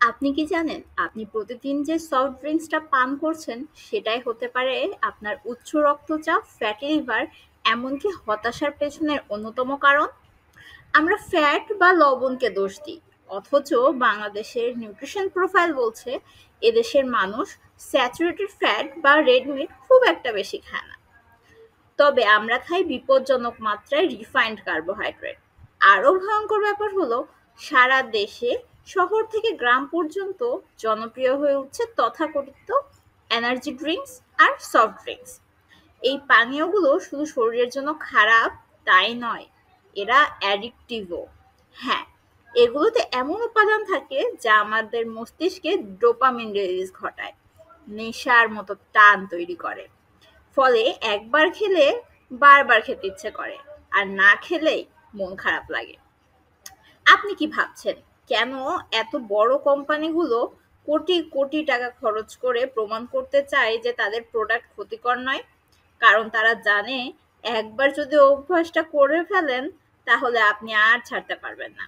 আপনি কি জানেন আপনি প্রতিদিন যে সফট ড্রিঙ্কসটা পান করছেন সেটাই হতে পারে আপনার উচ্চ রক্তচাপ, ফ্যাটি লিভার, এমনকি হতাশার পেছনের অন্যতম কারণ? আমরা ফ্যাট বা লবণকে দোষ দিই, অথচ বাংলাদেশের নিউট্রিশন প্রোফাইল বলছে এদেশের মানুষ স্যাচুরেটেড ফ্যাট বা রেড মিট খুব একটা বেশি খায় না। তবে আমরা খাই বিপজ্জনক মাত্রায় রিফাইন্ড কার্বোহাইড্রেট। আরও ভয়ঙ্কর ব্যাপার হলো, সারা দেশে শহর থেকে গ্রাম পর্যন্ত জনপ্রিয় হয়ে উঠছে তথাকথিত এনার্জি ড্রিঙ্কস আর সফট ড্রিঙ্কস। এই পানীয়গুলো শুধু শরীরের জন্য খারাপ তাই নয়, এরা অ্যাডিকটিভও। হ্যাঁ, এগুলোতে এমন উপাদান থাকে যা আমাদের মস্তিষ্কে ডোপামিন রিলিজ ঘটায়, নেশার মতো টান তৈরি করে। ফলে একবার খেলে বারবার খেতে ইচ্ছে করে, আর না খেলেই মন খারাপ লাগে। আপনি কি ভাবছেন, কেন এত বড় কোম্পানিগুলো কোটি কোটি টাকা খরচ করে প্রমাণ করতে চায় যে তাদের প্রোডাক্ট ক্ষতিকর নয়? কারণ তারা জানে একবার যদি অভ্যাসটা করে ফেলেন তাহলে আপনি আর ছাড়তে পারবেন না।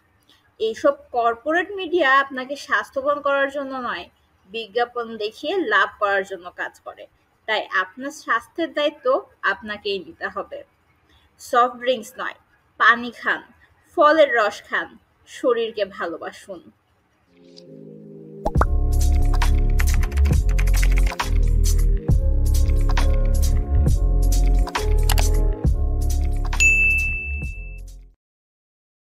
এইসব কর্পোরেট মিডিয়া আপনাকে স্বাস্থ্যবান করার জন্য নয়, বিজ্ঞাপন দেখিয়ে লাভ করার জন্য কাজ করে। তাই আপনার স্বাস্থ্যের দায়িত্ব আপনাকেই নিতে হবে। সফট ড্রিঙ্কস নয়, পানি খান, ফলের রস খান, শরীরকে ভালোবাসুন।